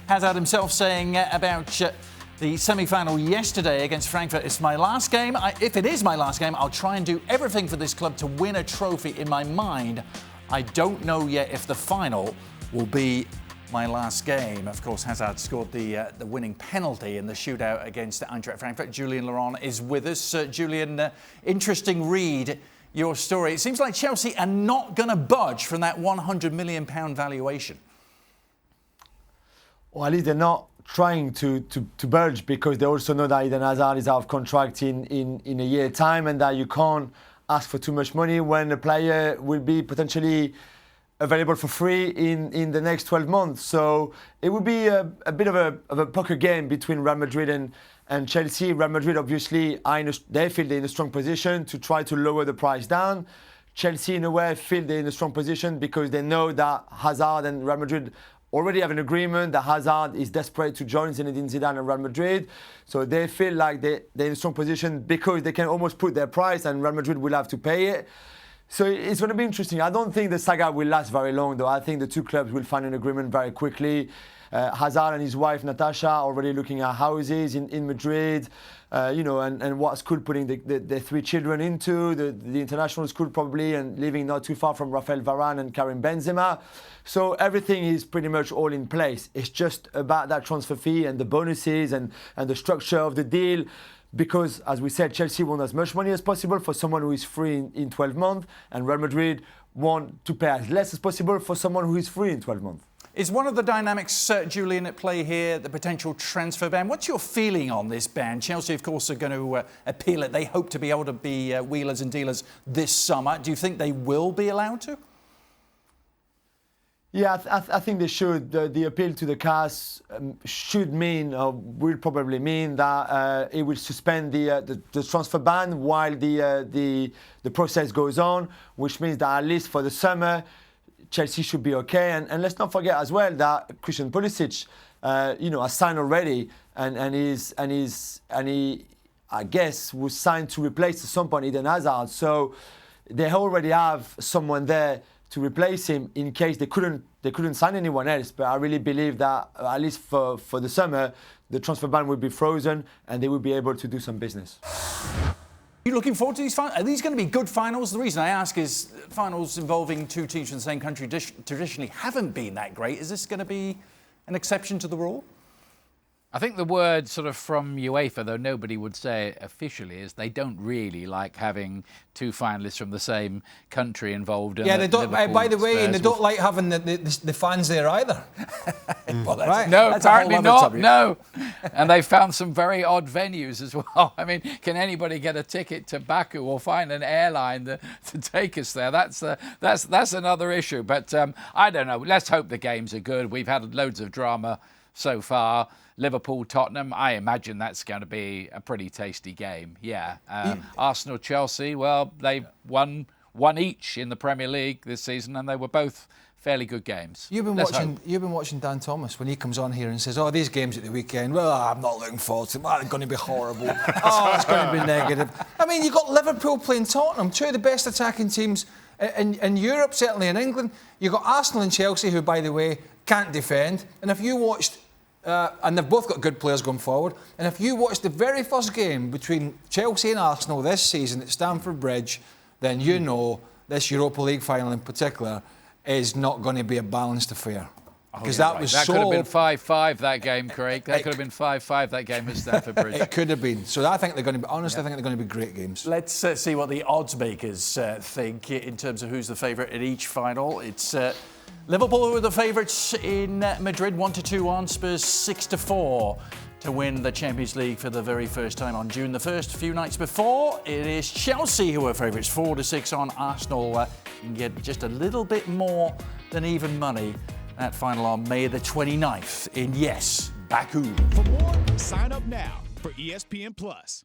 Hazard himself saying about the semi-final yesterday against Frankfurt, it's my last game. If it is my last game, I'll try and do everything for this club to win a trophy. In my mind, I don't know yet if the final will be my last game. Of course, Hazard scored the winning penalty in the shootout against Eintracht Frankfurt. Julian Laurens is with us. Julian, interesting read, your story. It seems like Chelsea are not going to budge from that £100 million valuation. Well, at least they're not trying to budge, because they also know that Eden Hazard is out of contract in a year's time, and that you can't ask for too much money when a player will be potentially available for free in the next 12 months. So it would be a bit of a poker game between Real Madrid and Chelsea. Real Madrid obviously they feel they're in a strong position to try to lower the price down. Chelsea in a way feel they're in a strong position because they know that Hazard and Real Madrid already have an agreement that Hazard is desperate to join Zinedine Zidane and Real Madrid. So they feel like they're in a strong position because they can almost put their price and Real Madrid will have to pay it. So it's going to be interesting. I don't think the saga will last very long, though. I think the two clubs will find an agreement very quickly. Hazard and his wife Natasha are already looking at houses in Madrid, and what school putting the three children into, the international school probably, and living not too far from Rafael Varane and Karim Benzema. So everything is pretty much all in place. It's just about that transfer fee and the bonuses and the structure of the deal. Because, as we said, Chelsea want as much money as possible for someone who is free in 12 months, and Real Madrid want to pay as less as possible for someone who is free in 12 months. Is one of the dynamics, Julian, at play here, the potential transfer ban? What's your feeling on this ban? Chelsea, of course, are going to appeal it. They hope to be able to be wheelers and dealers this summer. Do you think they will be allowed to? Yeah, I think they should. The appeal to the CAS should mean, or will probably mean, that it will suspend the transfer ban while the process goes on, which means that at least for the summer, Chelsea should be okay. And let's not forget as well that Christian Pulisic, has signed already, and he, I guess, was signed to replace at some point Eden Hazard. So they already have someone there to replace him in case they couldn't sign anyone else. But I really believe that at least for the summer, the transfer ban will be frozen and they will be able to do some business. Are you looking forward to these finals? Are these going to be good finals? The reason I ask is finals involving two teams from the same country traditionally haven't been that great. Is this going to be an exception to the rule? I think the word sort of from UEFA, though nobody would say it officially, is they don't really like having two finalists from the same country involved. Yeah, they don't. By the way, and they don't like having the fans there either. Well, right? No, apparently not. No, and they found some very odd venues as well. I mean, can anybody get a ticket to Baku or find an airline to take us there? That's another issue. But I don't know. Let's hope the games are good. We've had loads of drama so far. Liverpool, Tottenham, I imagine that's going to be a pretty tasty game. Yeah. Arsenal, Chelsea, well, they won one each in the Premier League this season, and they were both fairly good games. You've been watching Dan Thomas when he comes on here and says, "Oh, these games at the weekend, well, I'm not looking forward to them. They're going to be horrible. Oh, it's going to be negative." I mean, you've got Liverpool playing Tottenham, two of the best attacking teams in Europe, certainly in England. You've got Arsenal and Chelsea, who, by the way, can't defend. And if you watched... and they've both got good players going forward. And if you watch the very first game between Chelsea and Arsenal this season at Stamford Bridge, then you know this Europa League final in particular is not going to be a balanced affair. Because that could have been 5-5 that game, Craig. That could have been 5-5 that game at Stamford Bridge. It could have been. So I think they're going to be, honestly, I think they're going to be great games. Let's see what the odds makers think in terms of who's the favourite in each final. It's Liverpool who are the favourites in Madrid, 1-2 on, Spurs 6-4 to win the Champions League for the very first time on June the 1st. A few nights before, it is Chelsea who are favourites, 4-6 on. Arsenal can get just a little bit more than even money. That final on May the 29th in, yes, Baku. For more, sign up now for ESPN+.